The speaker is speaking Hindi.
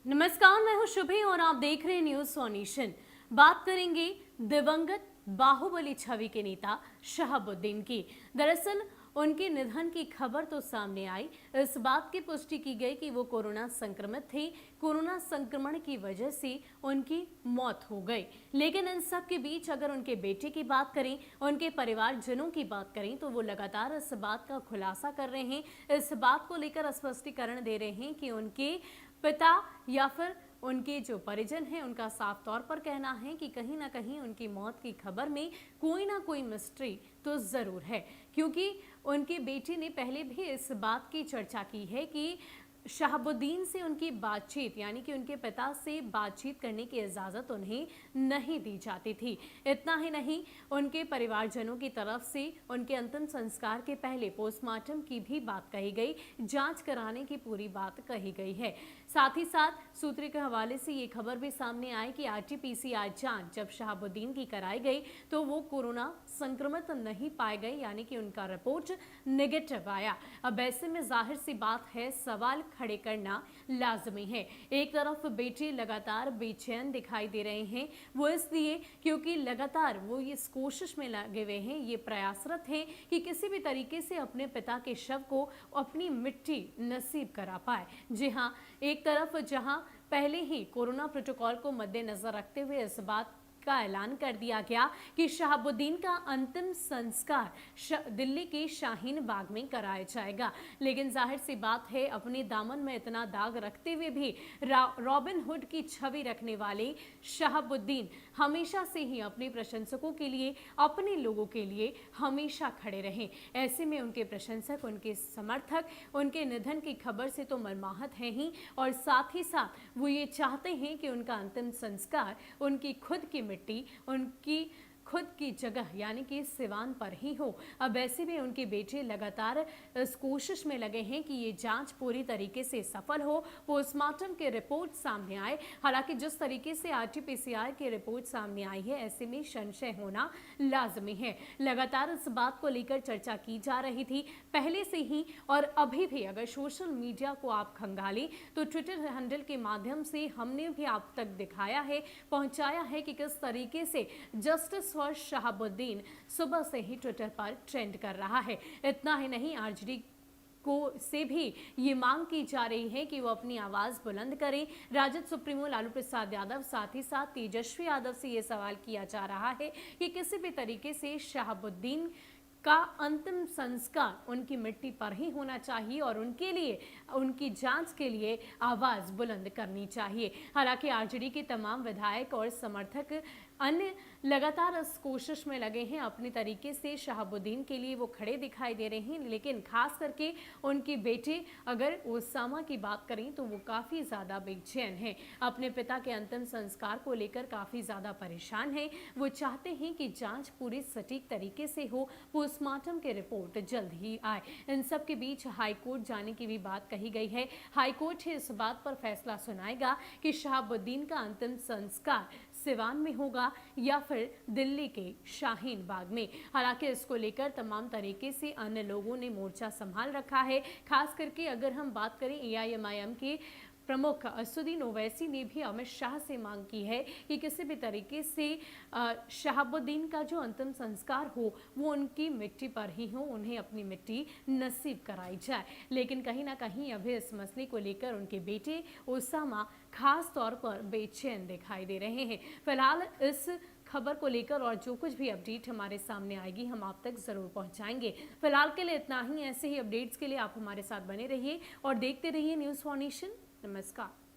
नमस्कार, मैं हूं शुभी और आप देख रहे हैं न्यूज सोनेशन। बात करेंगे दिवंगत बाहुबली छवि के नेता शहाबुद्दीन की। दरअसल उनके निधन की खबर तो सामने आई। इस बात की पुष्टि की गई कि वो कोरोना संक्रमित थे। कोरोना संक्रमण की वजह से उनकी मौत हो गई। लेकिन इन सब के बीच अगर उनके बेटे की बात करें, उनके परिवारजनों की बात करें, तो वो लगातार इस बात का खुलासा कर रहे हैं, इस बात को लेकर स्पष्टीकरण दे रहे हैं कि उनके पिता या फिर उनके जो परिजन हैं उनका साफ तौर पर कहना है कि कहीं ना कहीं उनकी मौत की खबर में कोई ना कोई मिस्ट्री तो जरूर है। क्योंकि उनके बेटे ने पहले भी इस बात की चर्चा की है कि शहाबुद्दीन से उनकी बातचीत यानी कि उनके पिता से बातचीत करने की इजाज़त उन्हें नहीं दी जाती थी। इतना ही नहीं, उनके परिवारजनों की तरफ से उनके अंतिम संस्कार के पहले पोस्टमार्टम की भी बात कही गई, जांच कराने की पूरी बात कही गई है। साथ ही साथ सूत्रों के हवाले से ये खबर भी सामने आई कि आरटी-पीसीआर जांच जब शहाबुद्दीन की कराई गई तो वो कोरोना संक्रमित नहीं पाए गए, यानी कि उनका रिपोर्ट नेगेटिव आया। अब ऐसे में जाहिर सी बात है, सवाल खड़े करना लाजमी है। एक तरफ बेटे लगातार बेचैन दिखाई दे रहे हैं, वो इसलिए क्योंकि लगातार वो इस कोशिश में लगे हुए हैं, ये प्रयासरत हैं कि किसी भी तरीके से अपने पिता के शव को अपनी मिट्टी नसीब करा पाए। जी हाँ, एक तरफ जहां पहले ही कोरोना प्रोटोकॉल को मद्देनजर रखते हुए इस बात का ऐलान कर दिया गया कि शहाबुद्दीन का अंतिम संस्कार दिल्ली के शाहीन बाग में कराया जाएगा। लेकिन जाहिर सी बात है, अपने दामन में इतना दाग रखते हुए भी रॉबिन हुड की छवि रखने वाले शहाबुद्दीन हमेशा से ही अपने प्रशंसकों के लिए, अपने लोगों के लिए हमेशा खड़े रहे। ऐसे में उनके प्रशंसक, उनके समर्थक उनके निधन की खबर से तो मर्माहत हैं ही, और साथ ही साथ वो ये चाहते हैं कि उनका अंतिम संस्कार उनकी खुद की मिट्टी, उनकी खुद की जगह यानी कि सिवान पर ही हो। अब ऐसे में उनके बेटे लगातार इस कोशिश में लगे हैं कि ये जांच पूरी तरीके से सफल हो, पोस्टमार्टम के रिपोर्ट सामने आए। हालांकि जिस तरीके से आरटी-पीसीआर की रिपोर्ट सामने आई है, ऐसे में संशय होना लाजमी है। लगातार इस बात को लेकर चर्चा की जा रही थी पहले से ही, और अभी भी अगर सोशल मीडिया को आप खंगालें तो ट्विटर हैंडल के माध्यम से हमने भी आप तक दिखाया है, पहुंचाया है कि किस तरीके से जस्टिस फॉर शहाबुद्दीन सुबह से ही ट्विटर पर ट्रेंड कर रहा है। इतना ही नहीं, आरजेडी को से भी ये मांग की जा रही है कि वो अपनी आवाज बुलंद करें। राजद सुप्रीमो लालू प्रसाद यादव, साथ ही साथ तेजस्वी यादव से ये सवाल किया जा रहा है कि किसी भी तरीके से शहाबुद्दीन का अंतिम संस्कार उनकी मिट्टी पर ही होना चाहिए और उनके लिए, उनकी जांच के लिए आवाज बुलंद करनी चाहिए। हालांकि आरजेडी के तमाम विधायक और समर्थक अन्य लगातार इस कोशिश में लगे हैं, अपने तरीके से शहाबुद्दीन के लिए वो खड़े दिखाई दे रहे हैं। लेकिन खास करके उनके बेटे अगर ओसामा की बात करें तो वो काफ़ी ज़्यादा बेचैन हैं, अपने पिता के अंतिम संस्कार को लेकर काफ़ी ज़्यादा परेशान हैं। वो चाहते हैं कि जांच पूरी सटीक तरीके से हो, पोस्टमार्टम की रिपोर्ट जल्द ही आए। इन सब के बीच हाईकोर्ट जाने की भी बात कही गई है। हाईकोर्ट ही इस बात पर फैसला सुनाएगा कि शहाबुद्दीन का अंतिम संस्कार सिवान में होगा या फिर दिल्ली के शाहीन बाग में। हालांकि इसको लेकर तमाम तरीके से अन्य लोगों ने मोर्चा संभाल रखा है। खास करके अगर हम बात करें, एआईएमआईएम के प्रमुख असदुद्दीन ओवैसी ने भी अमित शाह से मांग की है कि किसी भी तरीके से शहाबुद्दीन का जो अंतिम संस्कार हो वो उनकी मिट्टी पर ही हो, उन्हें अपनी मिट्टी नसीब कराई जाए। लेकिन कहीं ना कहीं अभी इस मसले को लेकर उनके बेटे ओसामा खास तौर पर बेचैन दिखाई दे रहे हैं। फिलहाल इस खबर को लेकर और जो कुछ भी अपडेट हमारे सामने आएगी हम आप तक जरूर पहुंचाएंगे। फिलहाल के लिए इतना ही। ऐसे ही अपडेट्स के लिए आप हमारे साथ बने रहिए और देखते रहिए न्यूज़ सोनेशन। नमस्कार।